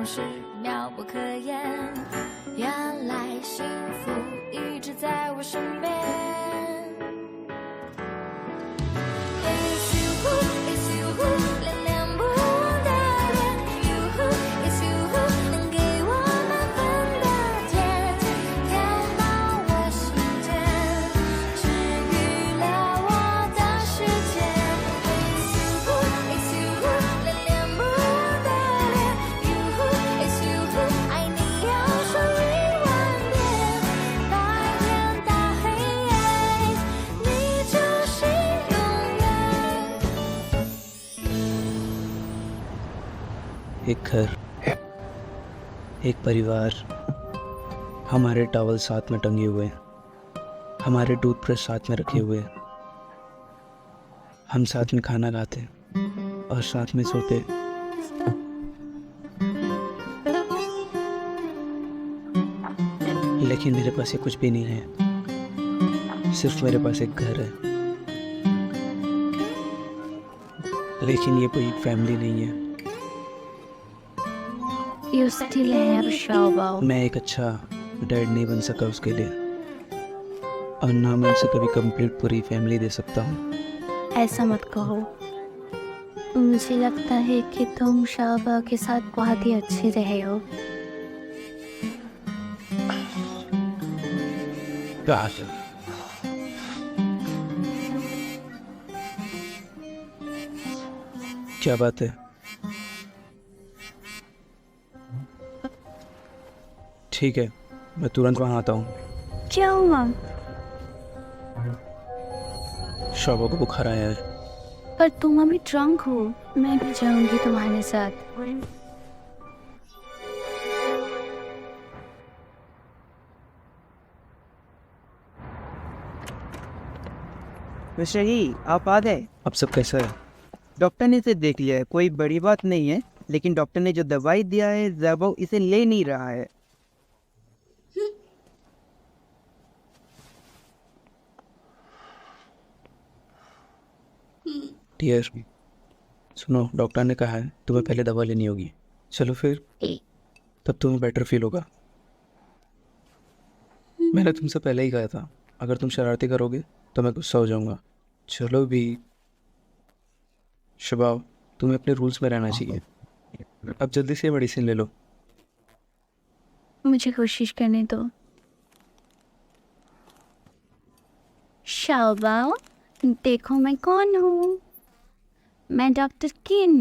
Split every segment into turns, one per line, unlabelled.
总是妙不可言。原来幸福一直在我身边。It's you, it's you， 恋恋不忘的恋。You, it's you， 能给我满分的甜，甜到我心间，治愈了我的世界。It's you， 恋恋不忘的恋。You, it's you， 爱你要说10000遍。白天到黑夜，你就是永远。
एक घर, एक परिवार, हमारे टॉवल साथ में टंगे हुए, हमारे टूथब्रश साथ में रखे हुए, हम साथ में खाना खाते और साथ में सोते। लेकिन मेरे पास ये कुछ भी नहीं है, सिर्फ मेरे पास एक घर है। लेकिन ये कोई फैमिली नहीं है।
You still have Xiaobao。
मैं एक अच्छा डैड नहीं बन सका उसके लिए, और ना मैं उसे कभी कंप्लीट पूरी फैमिली दे सकता हूँ।
ऐसा मत कहो, मुझे लगता है कि तुम शाहबा के साथ बहुत ही अच्छे रहे हो।
क्या बात है? ठीक है, मैं तुरंत वहाँ आता हूँ।
क्या हुआ?
शोभा को बुखार आया है।
पर तुम अभी ड्रंक हो, मैं भी जाऊंगी तुम्हारे साथ।
मिस्टर ही, आप आ गए।
अब सब कैसा है?
डॉक्टर ने इसे देख लिया है, कोई बड़ी बात नहीं है, लेकिन डॉक्टर ने जो दवाई दिया है ज़ैबो इसे ले नहीं रहा है।
डियर, सुनो, डॉक्टर ने कहा है तुम्हें पहले दवा लेनी होगी। चलो फिर, तब तुम्हें बेटर फील होगा। मैंने तुमसे पहले ही कहा था, अगर तुम शरारती करोगे तो मैं गुस्सा हो जाऊंगा। चलो भी, शबाव, तुम्हें अपने रूल्स में रहना चाहिए। अब जल्दी से मेडिसिन ले लो।
मुझे कोशिश करने दो। शाहबाओ, देखो मैं कौन हूँ। मैं डॉक्टर किन,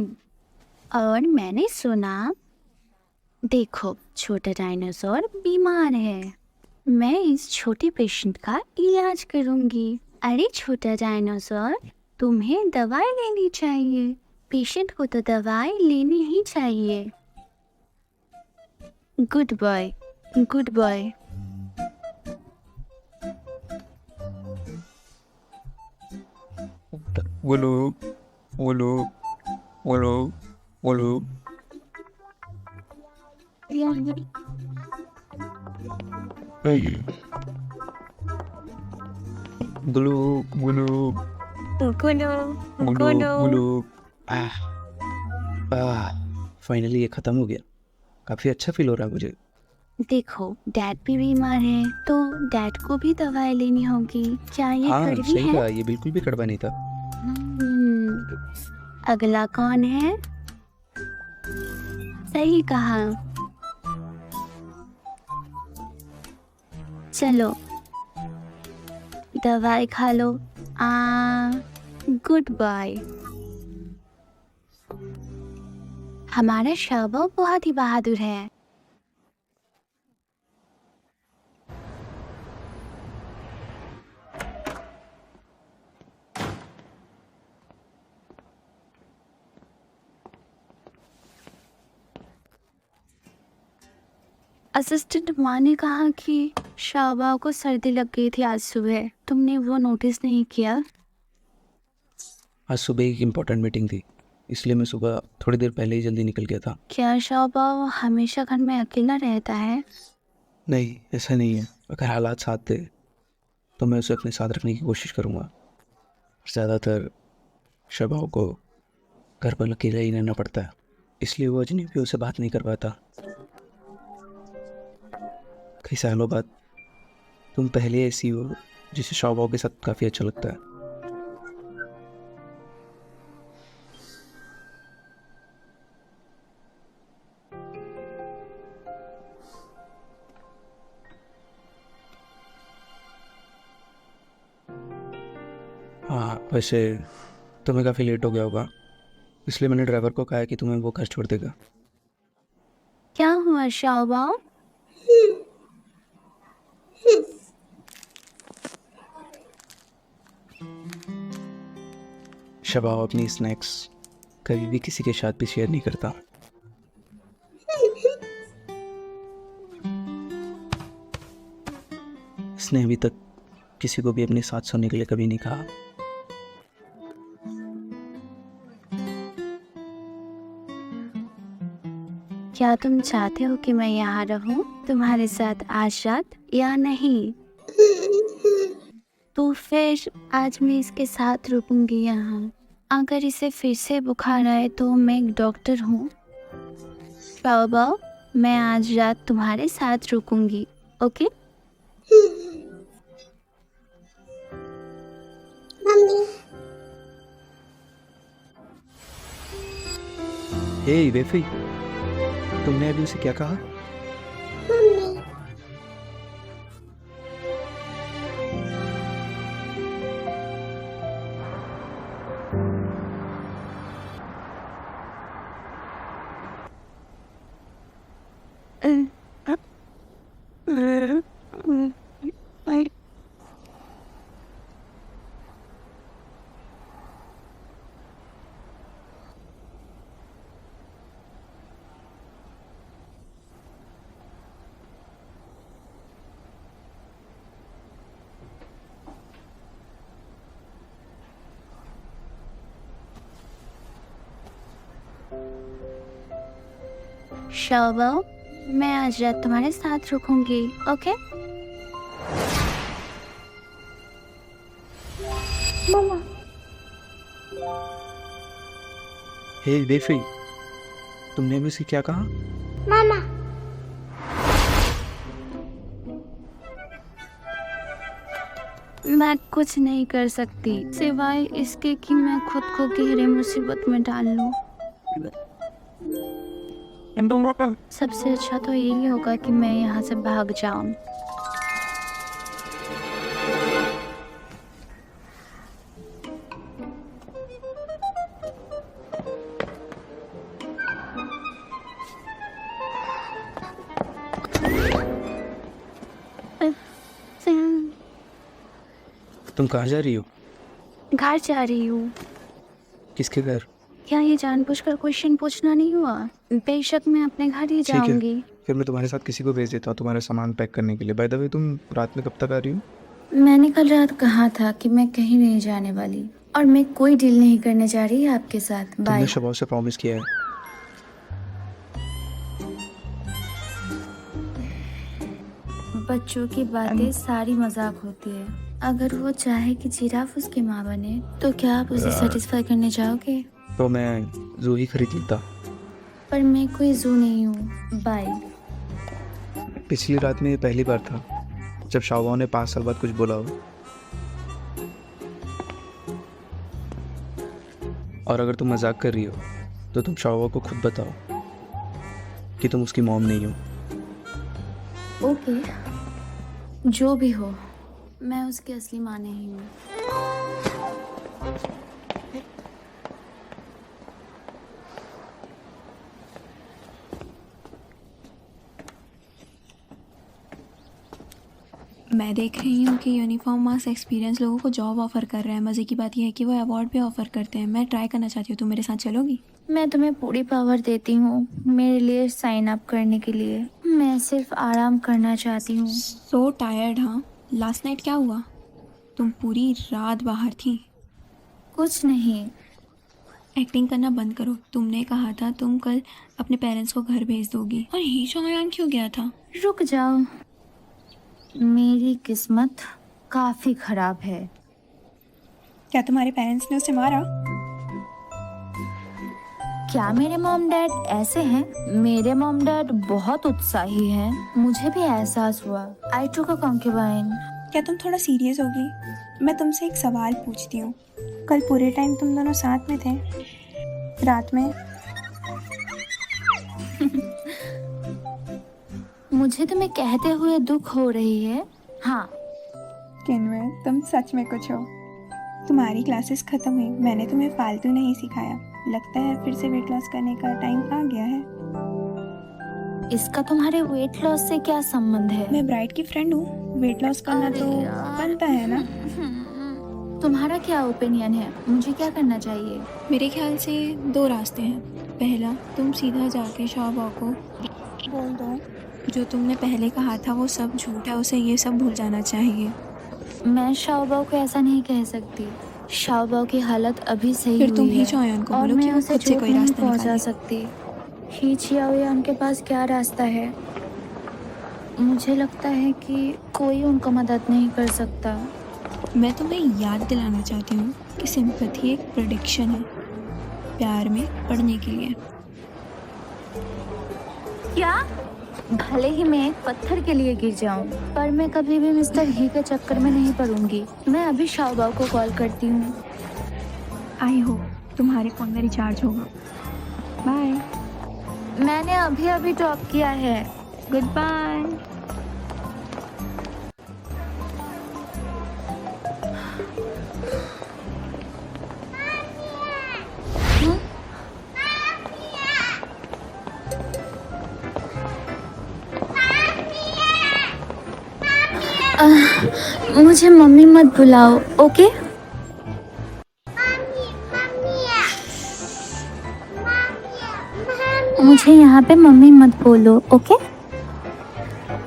और मैंने सुना, देखो छोटा डायनासोर बीमार है, मैं इस छोटे पेशेंट का इलाज करूँगी। अरे छोटा डायनासोर, तुम्हें दवाई लेनी चाहिए, पेशेंट को तो दवाई लेनी ही चाहिए। Good boy, good boy.
बोलो बोलो बोलो बोलो। गुलू गुलू गुलू गुलू। फाइनली ये खत्म हो गया। काफी अच्छा फील हो रहा है मुझे।
देखो डैड भी बीमार है, तो डैड को भी दवाई लेनी होगी। क्या ये
हाँ
कड़वी
सही
है?
कहा, ये बिल्कुल भी कड़वा नहीं था।
अगला कौन है? सही कहा। चलो दवाई खा लो। Good bye. हमारा शाहबा बहुत ही बहादुर है। असिस्टेंट माँ ने कहा कि शाहबा को सर्दी लग गई थी आज सुबह। तुमने वो नोटिस नहीं किया?
आज सुबह एक इम्पोर्टेंट मीटिंग थी, इसलिए मैं सुबह थोड़ी देर पहले ही जल्दी निकल गया था।
क्या शाहबा हमेशा घर में अकेला रहता है?
नहीं, ऐसा नहीं है। अगर हालात साथ थे तो मैं उसे अपने साथ रखने की कोशिश करूँगा। ज़्यादातर शबाव को घर पर अकेला ही रहना पड़ता है, इसलिए वो अजनबियों से बात नहीं कर पाता। कई सालों बाद तुम पहले ऐसी हो जिसे शौबाओं के साथ काफ़ी अच्छा लगता है। हाँ, वैसे तुम्हें काफ़ी लेट हो गया होगा, इसलिए मैंने ड्राइवर को कहा है कि तुम्हें वो घर छोड़ देगा।
क्या हुआ शाओबाओ?
शबाओ अपनी स्नैक्स कभी भी किसी के साथ भी शेयर नहीं करता। उसने अभी तक किसी को भी अपने साथ सोने के लिए कभी नहीं कहा।
क्या तुम चाहते हो कि मैं यहाँ रहूं तुम्हारे साथ आज रात या नहीं? तो फिर आज मैं इसके साथ रुकूंगी यहाँ। अगर इसे फिर से बुखार आए तो मैं एक डॉक्टर हूँ। शाओबाओ, मैं आज रात तुम्हारे साथ रुकूंगी, ओके?
हे वेफी, तुमने अभी उसे क्या कहा?
शाओबाओ, मैं आज रात तुम्हारे साथ रुकूंगी, ओके?
हे वेफी, तुमने अभी उसे क्या कहा?
मैं कुछ नहीं कर सकती सिवाय इसके कि मैं खुद को गहरी मुसीबत में डाल लूं। सबसे अच्छा तो यही होगा कि मैं यहाँ से भाग जाऊं।
तुम कहाँ जा रही हो?
घर जा रही हूँ।
किसके घर?
क्या ये जानबूझकर क्वेश्चन पूछना नहीं हुआ? बेशक मैं अपने घर ही
ठीक है,
जाऊंगी।
फिर मैं तुम्हारे साथ किसी को भेज देता हूँ तुम्हारा सामान पैक करने के लिए। बाय द वे, तुम रात में कब तक आ रही हो?
मैंने कल रात कहा था कि मैं कहीं नहीं जाने वाली और मैं कोई डील नहीं करने जा रही आपके साथ। बाय।
तुमने शबाओ से प्रॉमिस किया है।
बच्चों की बातें सारी मजाक होती है। अगर वो चाहे कि जिराफ उसकी माँ बने तो क्या आप उसे सेटिस्फाई करने जाओगे?
तो मैं जू ही खरीद लेता।
पर मैं कोई जू नहीं हूँ। बाय।
पिछली रात में ये पहली बार था जब शाओबाओ ने 5 साल बाद कुछ बोला हो। और अगर तुम मजाक कर रही हो तो तुम शाओबाओ को खुद बताओ कि तुम उसकी मॉम नहीं हो।
ओके, जो भी हो, मैं उसकी असली माँ नहीं हूँ।
मैं देख रही हूँ कि यूनिफॉर्म मार्क्स एक्सपीरियंस लोगों को जॉब ऑफर कर रहा है। मज़े की बात यह है कि वो अवार्ड भी ऑफर करते हैं। मैं ट्राई करना चाहती हूँ, तुम मेरे साथ चलोगी?
मैं तुम्हें पूरी पावर देती हूँ मेरे लिए साइन अप करने के लिए। मैं सिर्फ आराम करना चाहती हूँ।
So tired. हाँ, लास्ट नाइट क्या हुआ? तुम पूरी रात बाहर थी।
कुछ नहीं।
एक्टिंग करना बंद करो। तुमने कहा था तुम कल अपने पेरेंट्स को घर भेज दोगी। और ही शोयान क्यों गया था?
रुक जाओ, मेरी किस्मत काफी खराब है।
क्या तुम्हारे पेरेंट्स ने उसे मारा?
क्या मेरे मॉम डैड ऐसे हैं? मेरे मॉम डैड बहुत उत्साही हैं। मुझे भी एहसास हुआ। आई टूक अ कॉन्क्यूबाइन।
क्या तुम थोड़ा सीरियस होगी? मैं तुमसे एक सवाल पूछती हूँ। कल पूरे टाइम तुम दोनों साथ में थे, रात में?
मुझे तुम्हें कहते हुए दुख हो रही है। हाँ,
किन्वर, तुम सच में कुछ हो। तुम्हारी क्लासेस खत्म हुई, मैंने तुम्हें फालतू नहीं सिखाया। लगता है फिर से वेट लॉस करने का टाइम आ गया है।
इसका तुम्हारे वेट लॉस से क्या संबंध है?
मैं ब्राइड की फ्रेंड हूँ, वेट लॉस करना
अरे
तो
यार।
बनता है ना।
तुम्हारा क्या ओपिनियन है? मुझे क्या करना चाहिए?
मेरे ख्याल से 2 रास्ते हैं। पहला, तुम सीधा जाके शाहबा को बोल दो जो तुमने पहले कहा था वो सब झूठ है, उसे ये सब भूल जाना चाहिए।
मैं शाओबाओ को ऐसा नहीं कह सकती। शाओबाओ की हालत अभी सही
फिर तुम
हुई
ही
है
चौयान को
और
बोलो
मैं
कि वो
उसे
खुद से
चोट
कोई
नहीं
रास्ता
पहुंचा
निकाले।
सकती। ही चियाओयान के पास क्या रास्ता है? मुझे लगता है कि कोई उनका मदद नहीं कर सकता।
मैं तुम्हें याद दिलाना चाहती हूँ कि सिंपैथी एक प्रेडिक्शन है, प्यार में पढ़ने के लिए।
क्या? भले ही मैं एक पत्थर के लिए गिर जाऊं, पर मैं कभी भी मिस्टर ही के चक्कर में नहीं पड़ूंगी। मैं अभी शाओबाओ को कॉल करती हूँ।
आई होप तुम्हारे फ़ोन में रिचार्ज होगा। बाय।
मैंने अभी अभी ड्रॉप किया है। Good bye. मुझे मम्मी मत बुलाओ, ओके? मुझे यहाँ पे मम्मी मत बोलो, ओके?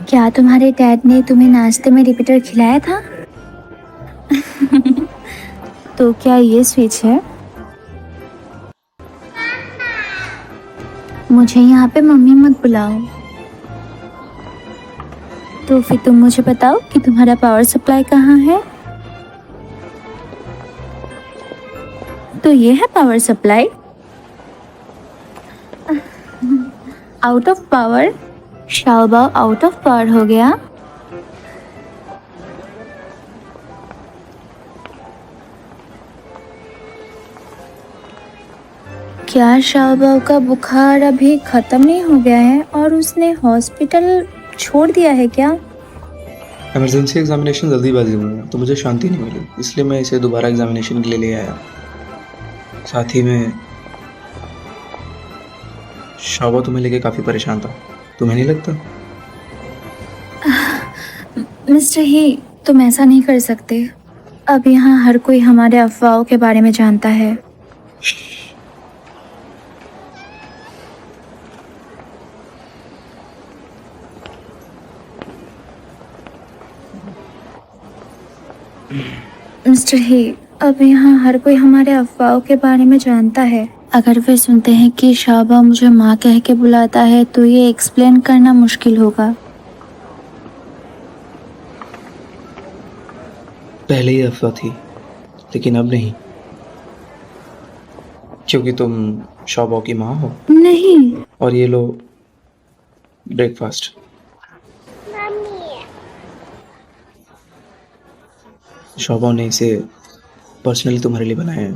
क्या तुम्हारे डैड ने तुम्हें नाश्ते में रिपीटर खिलाया था? तो क्या ये स्विच है? मुझे यहाँ पे मम्मी मत बुलाओ। तो फिर तुम मुझे बताओ कि तुम्हारा पावर सप्लाई कहाँ है? तो ये है power supply. Out of power. Xiaobao out of power हो गया। क्या शाओबाओ का बुखार अभी खत्म नहीं हो गया है और उसने हॉस्पिटल छोड़ दिया है क्या?
इमरजेंसी एग्जामिनेशन जल्दीबाजी में हुआ तो मुझे शांति नहीं मिली, इसलिए मैं इसे दोबारा एग्जामिनेशन के लिए ले आया। साथ ही में शाओबाओ तुम्हें लेके काफ़ी परेशान था, तुम्हें नहीं लगता?
मिस्टर ही, तुम ऐसा नहीं कर सकते। अब यहाँ हर कोई हमारे अफवाहों के बारे में जानता है। मिस्टर ही, अब यहाँ हर कोई हमारे अफवाहों के बारे में जानता है। अगर वे सुनते हैं कि शाओबाओ मुझे माँ कह के बुलाता है तो ये एक्सप्लेन करना मुश्किल होगा।
पहले ही अफवाह थी, लेकिन अब नहीं, क्योंकि तुम शाओबाओ की माँ हो।
नहीं।
और ये लो ब्रेकफास्ट। शाओबाओ ने इसे पर्सनली तुम्हारे लिए बनाया है।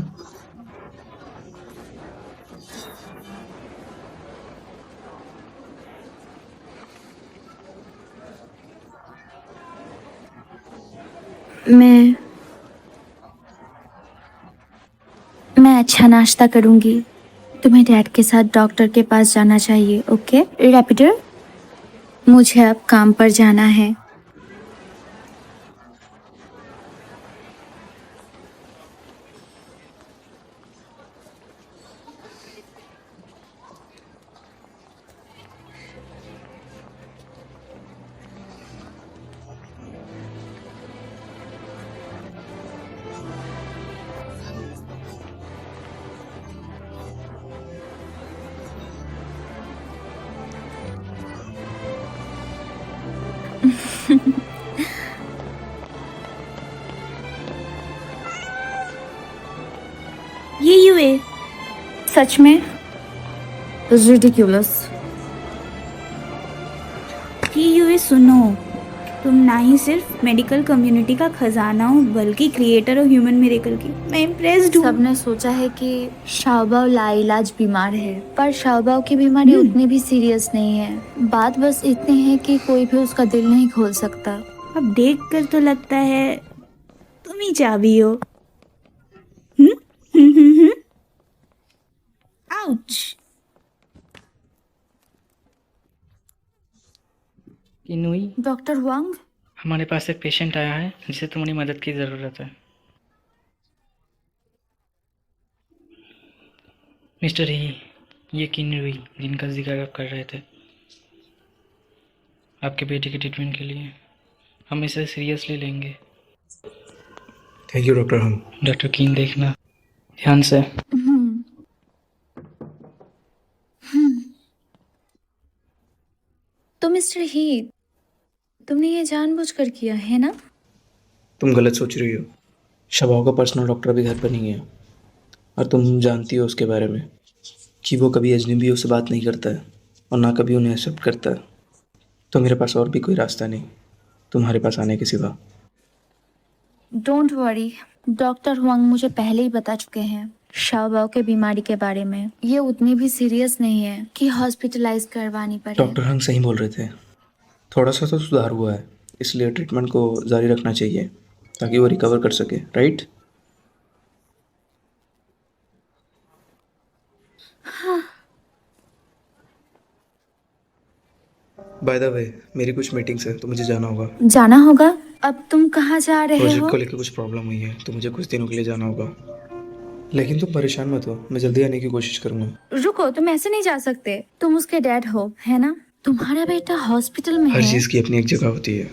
मैं अच्छा नाश्ता करूंगी। तुम्हें डैड के साथ डॉक्टर के पास जाना चाहिए, ओके? रैपिडर, मुझे अब काम पर जाना है। ये यूए, सच में रिडिकुलस।
ये सुनो, तुम ना ही सिर्फ मेडिकल कम्युनिटी का खजाना हो बल्कि क्रिएटर हो ह्यूमन मिरेकल की। मैं इम्प्रेस्ड हूँ।
सबने सोचा है कि शाओबाओ लाइलाज बीमार है, पर शाओबाओ की बीमारी उतनी भी सीरियस नहीं है। बात बस इतनी है कि कोई भी उसका दिल नहीं खोल सकता।
अब देख कर तो लगता है तुम ही चाबी हो। आउच।
किनुई,
डॉक्टर वांग,
हमारे पास एक पेशेंट आया है जिसे तुम्हारी मदद की ज़रूरत है। मिस्टर ही, ये किनुई जिनका जिक्र आप कर रहे थे, आपके बेटे के ट्रीटमेंट के लिए। हम इसे सीरियसली लेंगे।
थैंक यू डॉक्टर हम।
डॉक्टर कीन, देखना ध्यान से।
तो मिस्टर ही, तुमने ये जानबूझकर किया है ना?
तुम गलत सोच रही हो। शबाओ का पर्सनल डॉक्टर अभी घर पर नहीं है, और तुम जानती हो उसके बारे में कि वो कभी अजनबियों से बात नहीं करता है और ना कभी उन्हें एक्सेप्ट करता है। तो मेरे पास और भी कोई रास्ता नहीं तुम्हारे पास आने के सिवा।
डोंट वरी, डॉक्टर हुआंग मुझे पहले ही बता चुके हैं शाओबाओ के बीमारी के बारे में। ये उतनी भी सीरियस नहीं है कि हॉस्पिटलाइज करवानी पड़े।
डॉक्टर हंग सही बोल रहे थे, थोड़ा सा तो सुधार हुआ है, इसलिए ट्रीटमेंट को जारी रखना चाहिए ताकि वो रिकवर कर सके, राइट? बाय द वे, मेरी कुछ मीटिंग्स है तो मुझे जाना होगा।
जाना होगा? अब तुम कहाँ जा रहे
प्रोजेक्ट
हो?
को लेकर कुछ प्रॉब्लम हुई है तो मुझे कुछ दिनों के लिए जाना होगा, लेकिन तुम परेशान मत हो, मैं जल्दी आने की कोशिश करूंगा।
रुको, तुम ऐसे नहीं जा सकते। तुम उसके डैड हो, है ना? तुम्हारा बेटा हॉस्पिटल में
हर
है।
चीज़ की अपनी एक जगह होती है,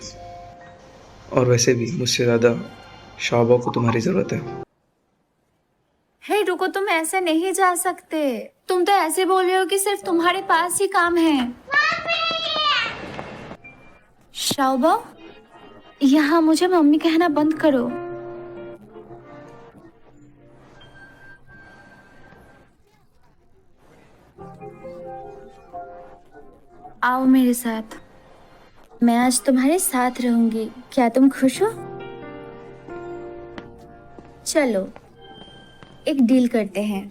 और वैसे भी मुझसे ज़्यादा शाओबाओ को तुम्हारी ज़रूरत है।
हे रुको, तुम ऐसे नहीं जा सकते। तुम तो ऐसे बोल रहे हो कि सिर्फ तुम्हारे पास ही काम है। शाओबाओ, यहाँ मुझे मम्मी कहना बंद करो। आओ मेरे साथ, मैं आज तुम्हारे साथ रहूंगी। क्या तुम खुश हो? चलो एक डील करते हैं,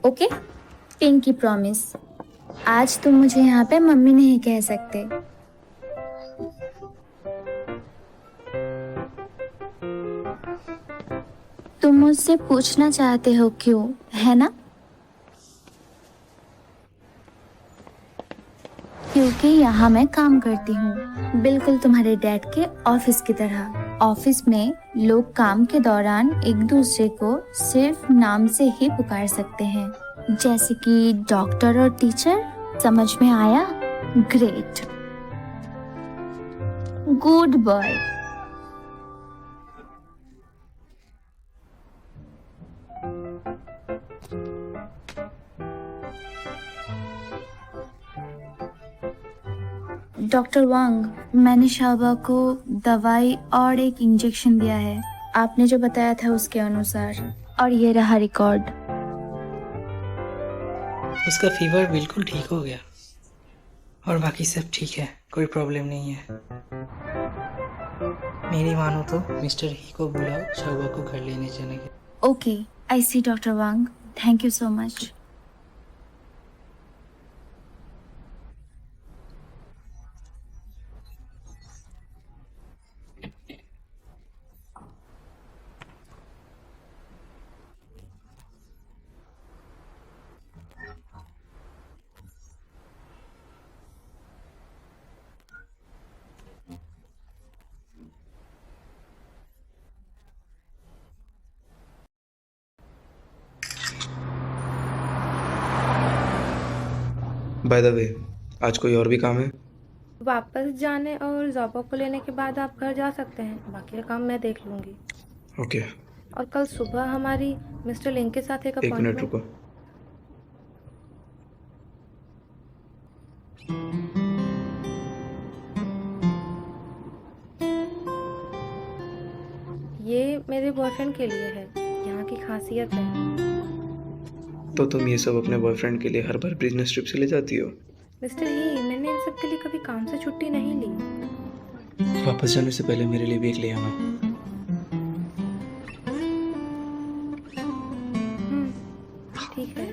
ओके? पिंकी प्रॉमिस, आज तुम मुझे यहाँ पे मम्मी नहीं कह सकते। तुम मुझसे पूछना चाहते हो क्यों, है ना? क्योंकि यहाँ मैं काम करती हूँ, बिल्कुल तुम्हारे डैड के ऑफिस की तरह। ऑफिस में लोग काम के दौरान एक दूसरे को सिर्फ नाम से ही पुकार सकते हैं, जैसे कि डॉक्टर और टीचर। समझ में आया? Great, good boy. डॉक्टर वांग, मैंने शाओबाओ को दवाई और एक इंजेक्शन दिया है, आपने जो बताया था उसके अनुसार, और ये रहा रिकॉर्ड।
उसका फीवर बिल्कुल ठीक हो गया और बाकी सब ठीक है, कोई प्रॉब्लम नहीं है। मेरी मानो तो मिस्टर ही को बुलाओ शाओबाओ को घर लेने जाने के।
Okay, I see doctor Wang, thank you so much.
By the way, आज कोई और भी काम है?
वापस जाने और ज़ोबो को लेने के बाद आप घर जा सकते हैं, बाकी का काम मैं देख लूँगी।
ओके।
और कल सुबह हमारी मिस्टर लिंग के साथ एक
एक मिनट
अपॉइंटमेंट।
रुको।
ये मेरे बॉयफ्रेंड के लिए है, यहाँ की खासियत है।
तो तुम ये सब अपने बॉयफ्रेंड के लिए हर बार बिजनेस ट्रिप से ले जाती हो?
मिस्टर ही, मैंने इन सब के लिए कभी काम से छुट्टी नहीं ली।
वापस जाने से पहले मेरे लिए भी एक ले आना।
ठीक है।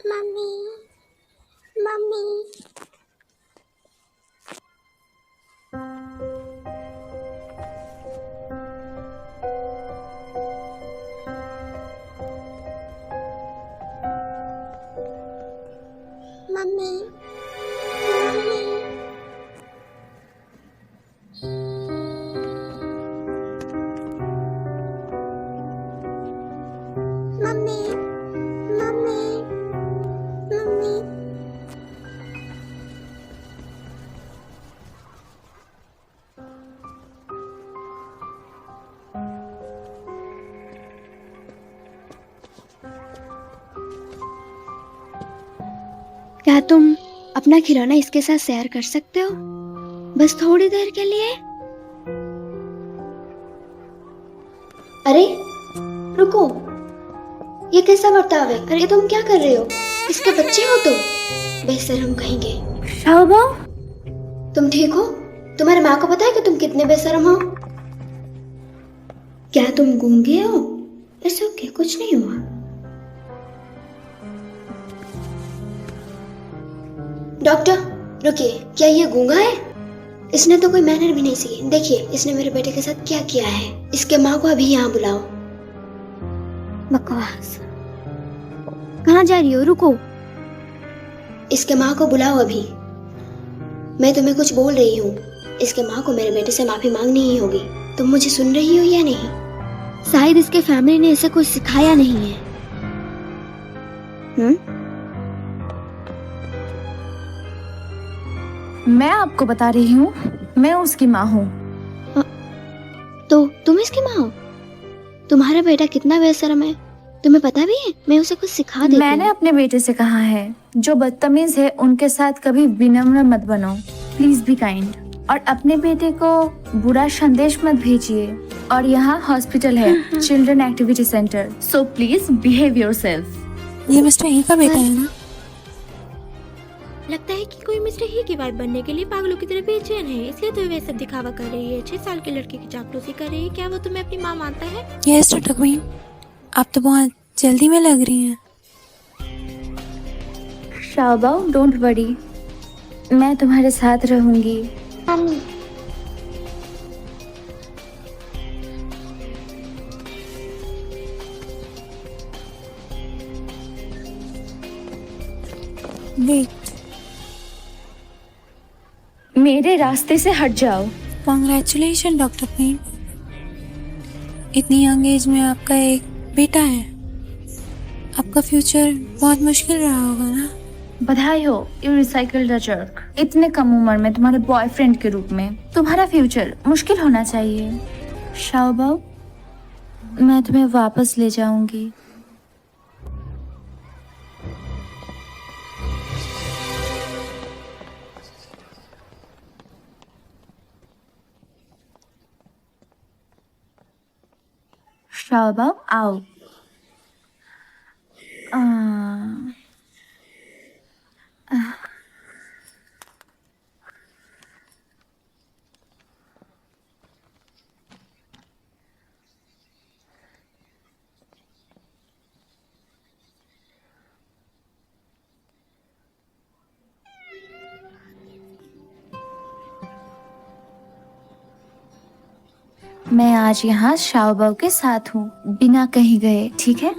Mummy, mummy, mummy, mummy, mummy, mummy, mummy.
क्या तुम अपना खिलौना इसके साथ शेयर कर सकते हो, बस थोड़ी देर के लिए?
अरे रुको, ये कैसा बर्ताव है? अरे तुम क्या कर रहे हो? इसके बच्चे हो तुम? बेशरम कहेंगे।
शाहबाओ,
तुम ठीक हो? तुम्हारे माँ को पता है कि तुम कितने बेशरम हो? क्या तुम गूंगे हो? इट्स ओके, कुछ नहीं हुआ। डॉक्टर रुकिए, क्या ये गूंगा है? इसने तो कोई मैनर भी नहीं सीखी। देखिए इसने मेरे बेटे के साथ क्या किया है। इसके माँ को अभी यहाँ बुलाओ।
बकवास। कहाँ जा रही हो? रुको।
इसके माँ को बुलाओ अभी। मैं तुम्हें कुछ बोल रही हूँ। इसके माँ को मेरे बेटे से माफी मांगनी ही होगी। तुम मुझे सुन रही हो या नहीं?
शायद इसके फैमिली ने इसे कुछ सिखाया नहीं है।
मैं आपको बता रही हूँ, मैं उसकी माँ हूँ।
तो तुम इसकी माँ हो? तुम्हारा बेटा कितना बेशरम है, तुम्हें पता भी है? मैं उसे कुछ सिखा देती
मैंने
हूँ।
अपने बेटे से कहा है, जो बदतमीज है उनके साथ कभी विनम्र मत बनो। Please be kind. और अपने बेटे को बुरा संदेश मत भेजिए। और यहाँ हॉस्पिटल है, children activity centre, so please behave yourself.
ये मिस्टर ही का बेटा है ना?
लगता है कि कोई मिस्टर ही की वाइफ बनने के लिए पागलों की तरह बेचैन है, इसलिए तो वे सब दिखावा कर रही है। 6 साल के लड़के की चापलूसी कर रही है। क्या वो तुम्हें अपनी माँ मानता है?
यस डॉक्टर क्वीन, आप तो बहुत जल्दी में लग रही हैं।
शाहबाओ, डोंट वरी, मैं तुम्हारे साथ रहूंगी।
मम्मी,
वेट,
मेरे रास्ते से हट जाओ।
कॉन्ग्रेचुलेशन डॉक्टर क्वीन, इतनी यंग एज में आपका एक बेटा है। आपका फ्यूचर बहुत मुश्किल रहा होगा ना?
बधाई हो, यू रिसाइकल्ड द जर्क। इतने कम उम्र में तुम्हारे बॉयफ्रेंड के रूप में तुम्हारा फ्यूचर मुश्किल होना चाहिए। शाहबाओ, मैं तुम्हें वापस ले जाऊंगी। शाहबाओ, आओ। मैं आज यहाँ शाहबाओ के साथ हूँ, बिना कहीं गए, ठीक है?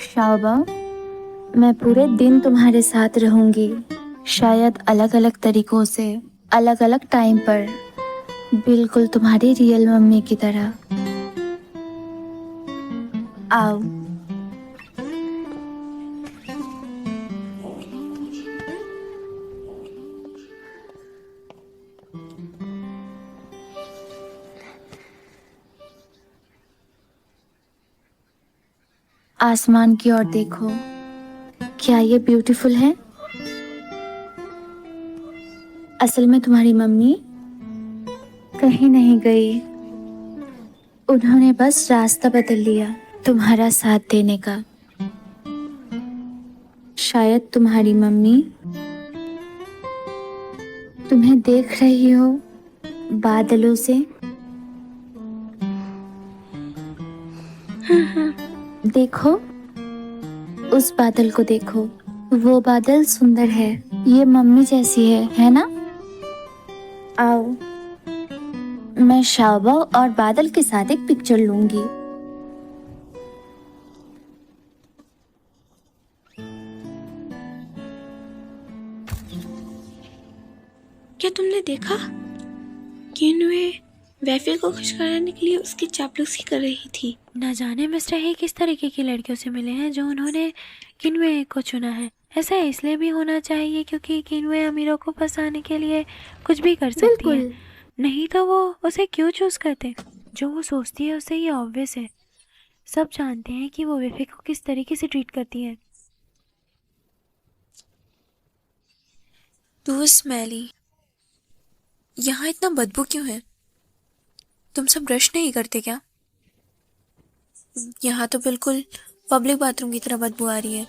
शाहबाओ, मैं पूरे दिन तुम्हारे साथ रहूंगी, शायद अलग अलग तरीकों से, अलग अलग टाइम पर, बिल्कुल तुम्हारी रियल मम्मी की तरह। आओ। आसमान की ओर देखो। क्या ये ब्यूटीफुल है? असल में तुम्हारी मम्मी कहीं नहीं गई, उन्होंने बस रास्ता बदल लिया तुम्हारा साथ देने का। शायद तुम्हारी मम्मी तुम्हें देख रही हो बादलों से। देखो, उस बादल को देखो, वो बादल सुंदर है, ये मम्मी जैसी है ना? आओ, मैं शाबा और बादल के साथ एक पिक्चर लूंगी।
क्या तुमने देखा? किन्वे वैफे को खुश कराने के लिए उसकी चापलूसी कर रही थी।
न जाने मिस्टर हे किस तरीके की लड़कियों से मिले हैं जो उन्होंने किन्वे को चुना है। ऐसा इसलिए भी होना चाहिए क्योंकि किन्वे अमीरों को फंसाने के लिए कुछ भी कर सकती है, नहीं तो वो उसे क्यों चूज करते। जो वो सोचती है उसे ये ऑब्वियस है। सब जानते हैं कि वो वैफे को किस तरीके से ट्रीट करती है।
तू स्मेली, यहाँ इतना बदबू क्यों है? तुम सब ब्रश नहीं करते क्या? यहाँ तो बिल्कुल पब्लिक बाथरूम की तरह बदबू आ रही है।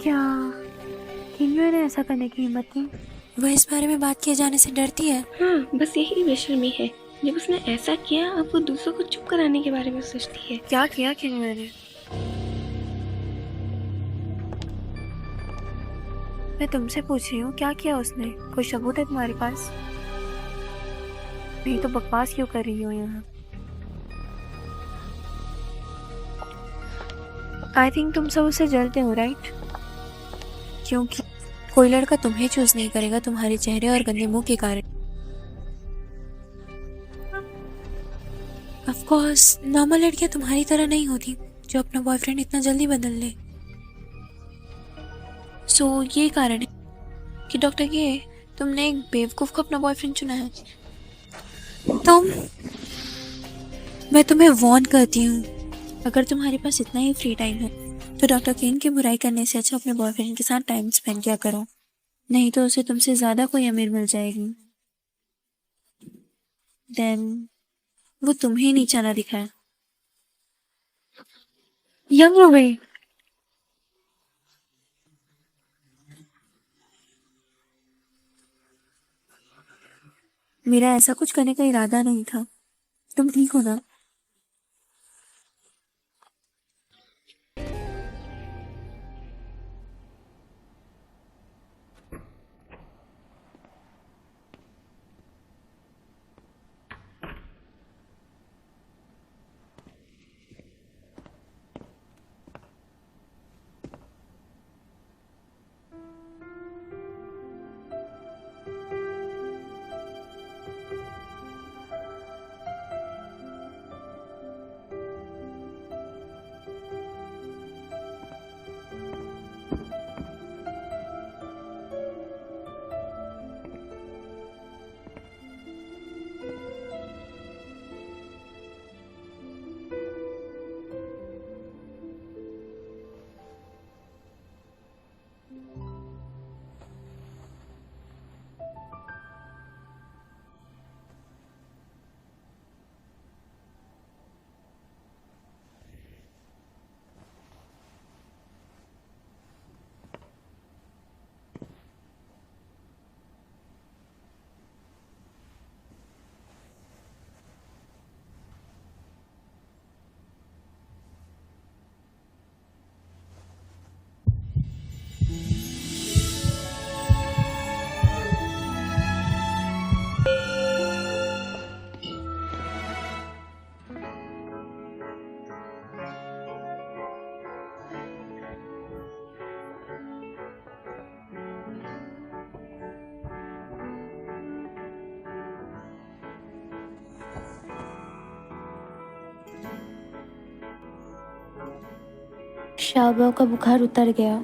क्या किन्वे ने ऐसा करने की हिम्मत की?
वह इस बारे में बात किए जाने से डरती है।
हाँ, बस यही बेशर्मी है। जब उसने ऐसा किया, अब वो दूसरों को चुप कराने के बारे में सोचती है।
क्या किया किन्वे ने? मैं तुमसे पूछ रही हूँ, क्या किया उसने? कोई सबूत है तुम्हारे पास? नहीं तो बकवास क्यों कर रही हो यहाँ? आई थिंक तुम सब उसे जलते हो, राइट?
क्योंकि कोई लड़का तुम्हें चूज नहीं करेगा तुम्हारे चेहरे और गंदे मुंह के कारण। ऑफ कोर्स नॉर्मल लड़कियां तुम्हारी तरह नहीं होती जो अपना बॉयफ्रेंड इतना जल्दी बदल ले। सो ये कारण है कि डॉक्टर के तुमने एक बेवकूफ को अपना बॉयफ्रेंड चुना है। मैं तुम्हें वार्न करती हूँ, अगर तुम्हारे पास इतना ही फ्री टाइम है तो डॉक्टर केन की बुराई करने से अच्छा अपने बॉयफ्रेंड के साथ टाइम स्पेंड किया करो, नहीं तो उसे तुमसे ज्यादा कोई अमीर मिल जाएगी। देन वो तुम्हें नीचा ना दिखाए।
यंग हो गई।
मेरा ऐसा कुछ करने का इरादा नहीं था। तुम ठीक हो ना?
शाबा का बुखार उतर गया,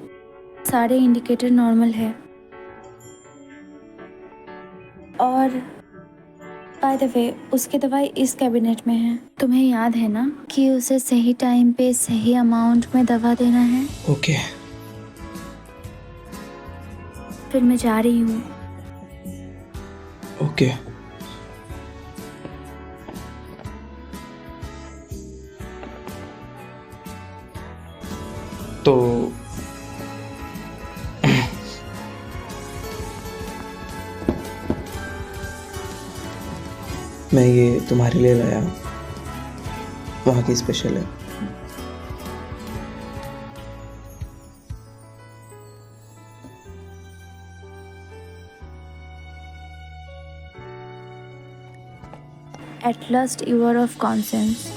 सारे इंडिकेटर नॉर्मल है और बाय द वे, उसकी दवाई इस कैबिनेट में है। तुम्हें याद है ना कि उसे सही टाइम पे सही अमाउंट में दवा देना है।
ओके।
फिर मैं जा रही हूँ।
ओके। तो मैं ये तुम्हारे लिए लाया, वहाँ की स्पेशल है।
At last you are of conscience.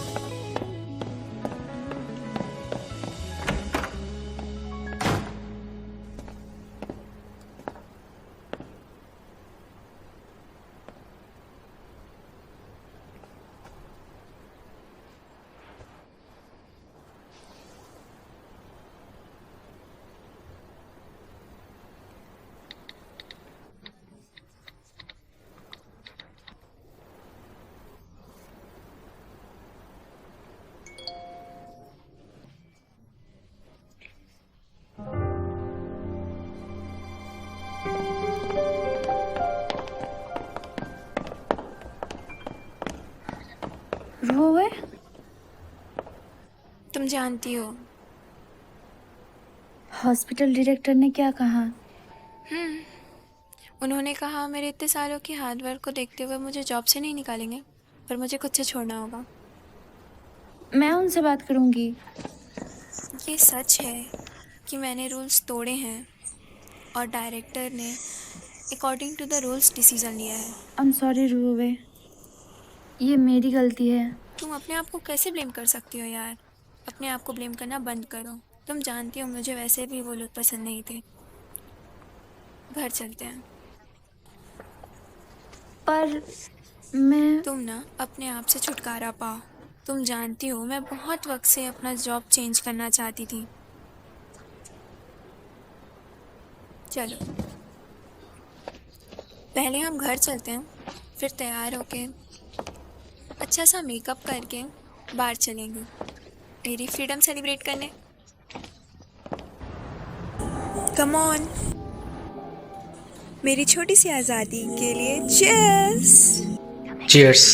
रोए,
तुम जानती हो,
हॉस्पिटल डायरेक्टर ने क्या कहा?
उन्होंने कहा मेरे इतने सालों की हार्ड वर्क को देखते हुए मुझे जॉब से नहीं निकालेंगे, पर मुझे खुद से छोड़ना होगा।
मैं उनसे बात करूंगी।
ये सच है कि मैंने रूल्स तोड़े हैं और डायरेक्टर ने according to the rules decision लिया है।
आई एम सॉरी रोए, ये मेरी गलती है।
तुम अपने आप को कैसे ब्लेम कर सकती हो यार? अपने आप को ब्लेम करना बंद करो। तुम जानती हो मुझे वैसे भी वो लोग पसंद नहीं थे। घर चलते हैं।
पर मैं
तुम ना अपने आप से छुटकारा पाओ। तुम जानती हो मैं बहुत वक्त से अपना जॉब चेंज करना चाहती थी। चलो पहले हम घर चलते हैं, फिर तैयार होके अच्छा सा मेकअप करके बाहर चलेंगे मेरी फ्रीडम सेलिब्रेट करने। कम ऑन, मेरी छोटी सी आज़ादी के लिए चीयर्स।
चीयर्स।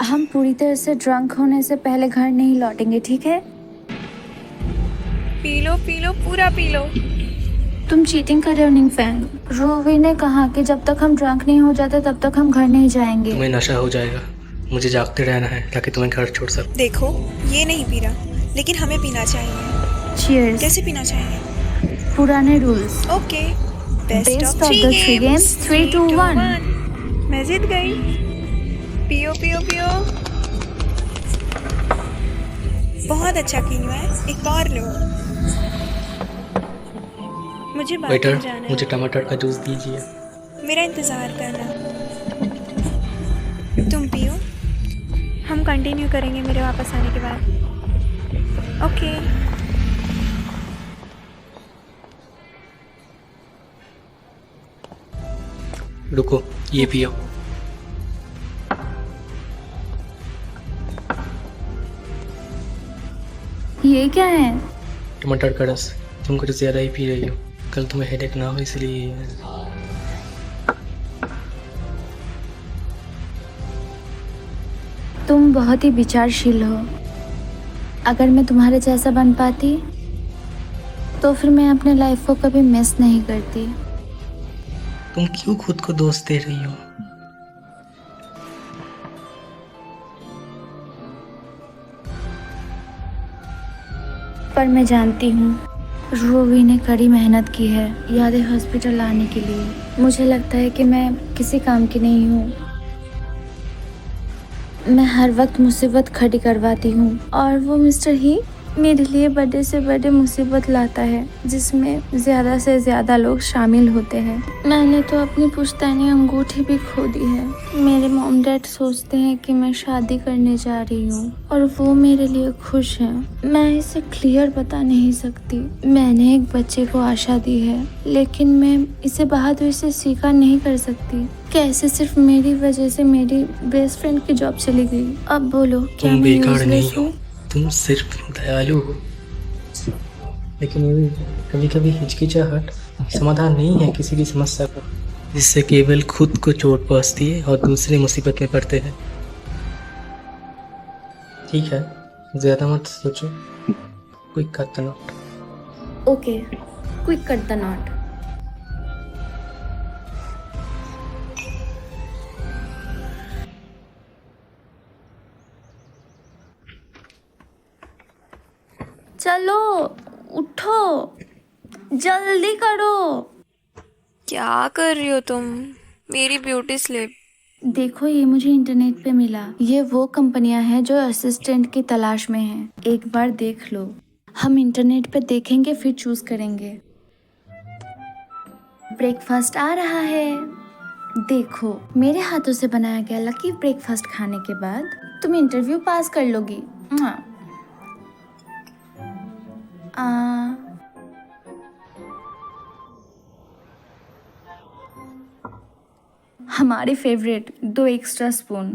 हम पूरी तरह से ड्रंक होने से पहले घर नहीं लौटेंगे, ठीक है?
पी लो पूरा पी लो।
तुम चीटिंग कर रहे हो निंगफैंग। रोवी ने कहा कि जब तक हम ड्रंक नहीं हो जाते तब तक हम घर नहीं जाएंगे।
तुम्हें नशा हो जाएगा, मुझे जागते रहना है ताकि तुम्हें घर छोड़ सकूं।
देखो ये नहीं पी रहा, लेकिन हमें पीना चाहिए।
चीयर्स।
कैसे पीना चाहिए?
पुराने rules.
Okay,
best of the three games, 3, 2, 1।
मैं जीत गई। पियो पियो पियो। बहुत अच्छा किया है, एक और लो। मुझे बाथरूम
वेटर,
जाना है।
मुझे टमाटर का जूस दीजिए।
मेरा इंतज़ार करना। तुम पियो, हम कंटिन्यू करेंगे मेरे वापस आने के बाद। ओके।
रुको, ये पियो।
ये क्या है?
टमाटर का रस। तुम कुछ ज़्यादा ही पी रही हो, कल तुम्हें हेडेक ना हो इसलिए।
तुम बहुत ही विचारशील हो। अगर मैं तुम्हारे जैसा बन पाती तो फिर मैं अपने लाइफ को कभी मिस नहीं करती।
तुम क्यों खुद को दोष दे रही हो?
पर मैं जानती हूँ रोवी ने कड़ी मेहनत की है यादें हॉस्पिटल लाने के लिए। मुझे लगता है कि मैं किसी काम की नहीं हूँ। मैं हर वक्त मुसीबत खड़ी करवाती हूँ और वो मिस्टर ही मेरे लिए बड़े से बड़े मुसीबत लाता है जिसमें ज़्यादा से ज़्यादा लोग शामिल होते हैं। मैंने तो अपनी पुश्तैनी अंगूठी भी खो दी है। मेरे मॉम डैड सोचते हैं कि मैं शादी करने जा रही हूँ और वो मेरे लिए खुश हैं। मैं इसे क्लियर बता नहीं सकती। मैंने एक बच्चे को आशा दी है, लेकिन मैं इसे बहादुरी से स्वीकार नहीं कर सकती। कैसे सिर्फ मेरी वजह से मेरी बेस्ट फ्रेंड की जॉब चली गई। अब बोलो, क्या
तुम
मैं
बेकार नहीं
useless
हो,
हूँ?
तुम सिर्फ दयालु हो। लेकिन कभी कभी हिचकिचाहट समाधान नहीं है किसी भी समस्या का, जिससे केवल खुद को चोट पहुंचती है और दूसरे मुसीबत में पड़ते हैं। ठीक है, ज़्यादा मत सोचो, quick cut the not.
Okay, quick cut the not. चलो उठो, जल्दी करो।
क्या कर रही हो तुम? मेरी ब्यूटी स्लिप।
देखो, ये मुझे इंटरनेट पे मिला। ये वो कंपनियां हैं जो असिस्टेंट की तलाश में हैं। एक बार देख लो। हम इंटरनेट पे देखेंगे फिर चूज करेंगे। ब्रेकफास्ट आ रहा है। देखो, मेरे हाथों से बनाया गया लकी ब्रेकफास्ट खाने के बाद तुम इंटरव्यू पास कर लोगी। हमारे फेवरेट 2 एक्स्ट्रा स्पून।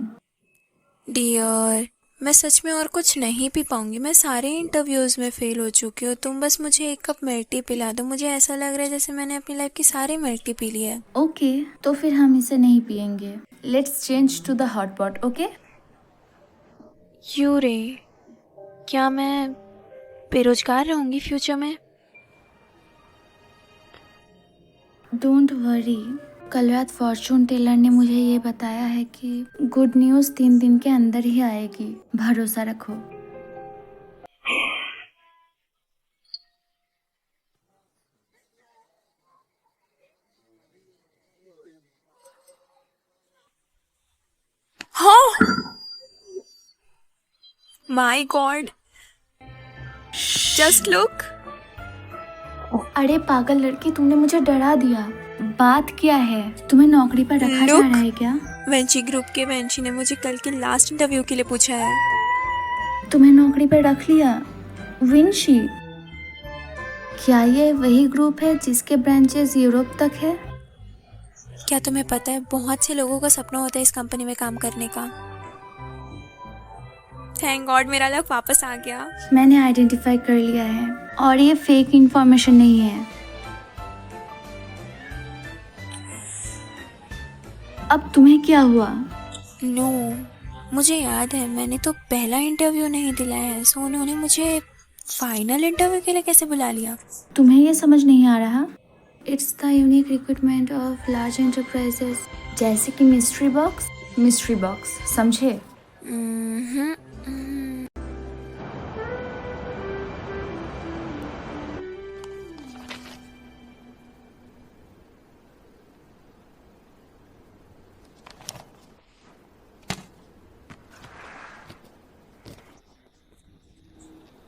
डियर, मैं सच में और कुछ नहीं पी पाऊंगी। मैं सारे इंटरव्यूज में फेल हो चुकी हूँ। तुम बस मुझे 1 कप मिल्क टी पिला दो। मुझे ऐसा लग रहा है जैसे मैंने अपनी लाइफ की सारी मिल्क टी पी ली है।
ओके, तो फिर हम इसे नहीं पियेंगे। Let's change to the hot pot. Okay,
क्यों रे? क्या मैं बेरोजगार रहूंगी फ्यूचर में?
Don't worry. कल रात फॉर्चून टेलर ने मुझे ये बताया है कि गुड न्यूज़ 3 दिन के अंदर ही आएगी। भरोसा रखो।
My God, just look.
अरे पागल लड़की, तुमने मुझे डरा दिया। बात क्या है? तुम्हें नौकरी पर रखा जा रहा है क्या?
वेंची ग्रुप के वेंची ने मुझे कल के लास्ट इंटरव्यू के लिए पूछा है।
तुम्हें नौकरी पर रख लिया? विंशी, क्या ये वही ग्रुप है जिसके ब्रांचेस यूरोप तक है?
क्या तुम्हें पता है, बहुत से लोगों का सपना होता है इस कंपनी में काम करने का। थैंक गॉड मेरा लक वापस आ गया।
मैंने आइडेंटिफाई कर लिया है और ये फेक इंफॉर्मेशन नहीं है। अब तुम्हें क्या हुआ?
नो, मुझे याद है मैंने तो पहला इंटरव्यू नहीं दिलाया है, सो उन्होंने मुझे फाइनल इंटरव्यू के लिए कैसे बुला लिया?
तुम्हें ये समझ नहीं आ रहा? It's the unique recruitment of large enterprises, जैसे कि मिस्ट्री बॉक्स, समझे?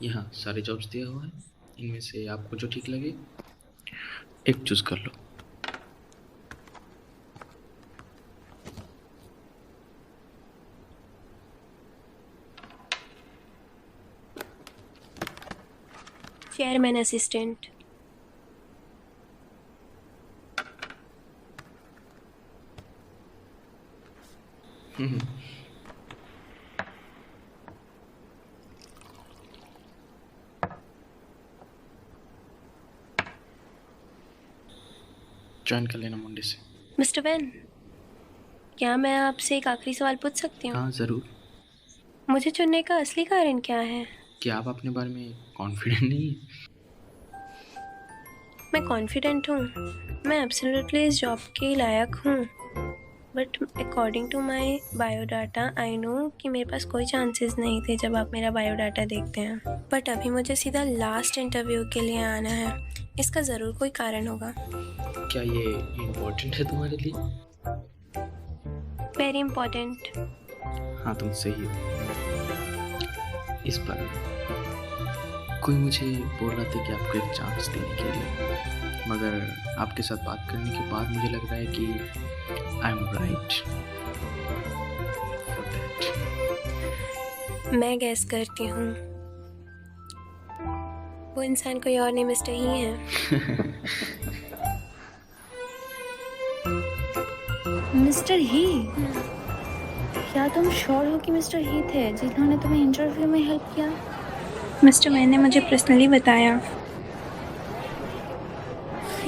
यहाँ सारे जॉब्स दिया हुआ है, इनमें से आपको जो ठीक लगे एक चूज कर लो।
Chairman assistant.
ज्वाइन कर लेना मंडे से।
मिस्टर वैन, क्या मैं आपसे एक आखिरी सवाल पूछ सकती हूँ?
हाँ ज़रूर।
मुझे चुनने का असली कारण क्या है?
क्या आप अपने बारे में कॉन्फिडेंट नहीं है?
मैं कॉन्फिडेंट हूँ, मैं एब्सोल्युटली इस जॉब के लायक हूँ, but according to my biodata I know कि मेरे पास कोई चांसेस नहीं थे जब आप मेरा बायोडाटा देखते हैं। बट अभी मुझे सीधा लास्ट इंटरव्यू के लिए आना है। इसका ज़रूर कोई कारण होगा।
क्या ये इम्पोर्टेंट है तुम्हारे लिए?
Very important.
हाँ तुम सही हो। इस पर कोई मुझे बोल रहा था कि आपको एक चांस देने के लिए, मगर आपके साथ बात करने के बाद मुझे लग रहा है कि I am right for that.
मैं गैस करती हूँ वो इंसान कोई और नहीं मिस्टर ही है।
मिस्टर ही? क्या तुम श्योर हो कि मिस्टर ही थे जिन्होंने तुम्हें इंटरव्यू में हेल्प किया?
मिस्टर वैन ने मुझे पर्सनली बताया।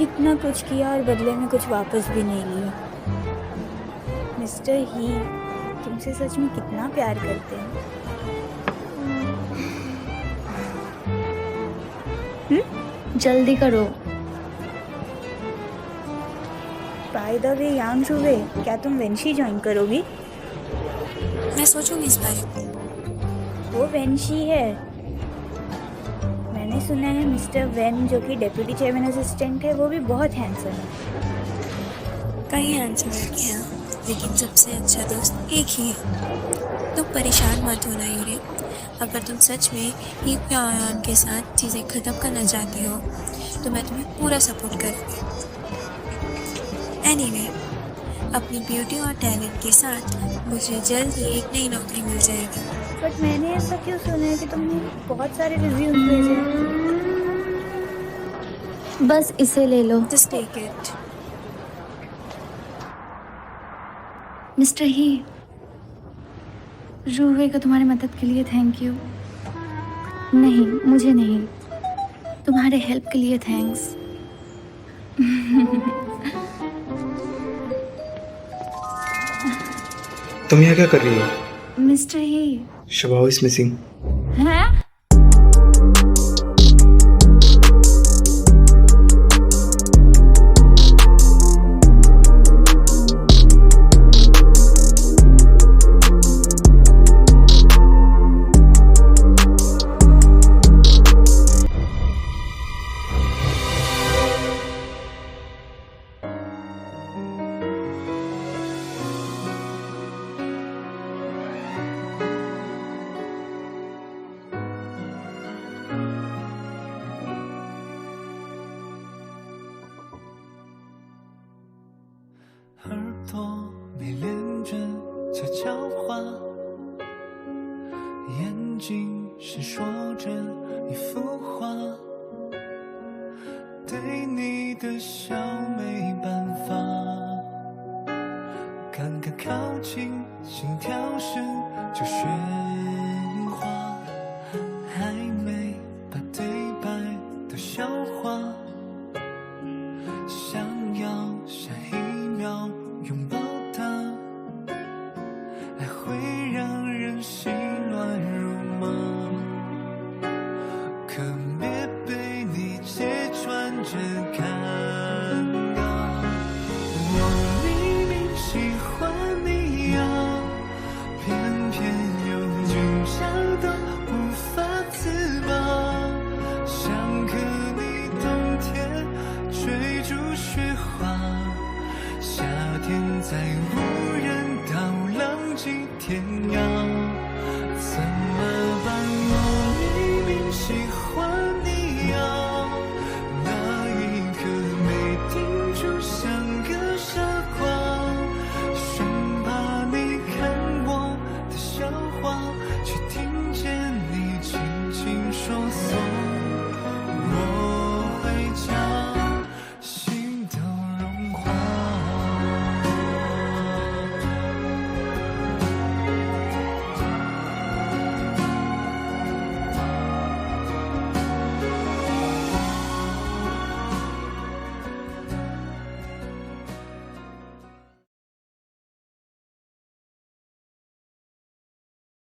इतना कुछ किया और बदले में कुछ वापस भी नहीं लिया। मिस्टर ही तुमसे सच में कितना प्यार करते हैं।
जल्दी करो।
बाय द वे यांग जुवे, क्या तुम वेंशी ज्वाइन करोगी?
मैं सोचूंगी इस बारे में।
वो वेंशी है। मैंने सुना है मिस्टर वेन जो कि डेप्यूटी चेयरमैन असिस्टेंट है वो भी बहुत हैंडसम है।
कई हैंडसम लड़के हैं लेकिन सबसे अच्छा दोस्त एक ही है। तुम परेशान मत होना यूरे। अगर तुम सच में ही प्यार के साथ चीज़ें ख़त्म करना चाहती हो तो मैं तुम्हें पूरा सपोर्ट करूँगी। एनीवे, अपनी ब्यूटी और टैलेंट के साथ मुझे जल्द ही एक नई नौकरी मिल जाएगी।
बट मैंने ऐसा क्यों सुना है कि तुमने बहुत सारे रिव्यूज भेजे हैं?
बस इसे ले लो।
Just take it.
Mister He, रूहे को तुम्हारी मदद के लिए थैंक यू। नहीं, मुझे नहीं, तुम्हारे हेल्प के लिए थैंक्स।
तुम यहाँ क्या कर रही हो?
Mister He.
शबाव इज मिसिंग।
हैं?
在无人到浪迹天涯。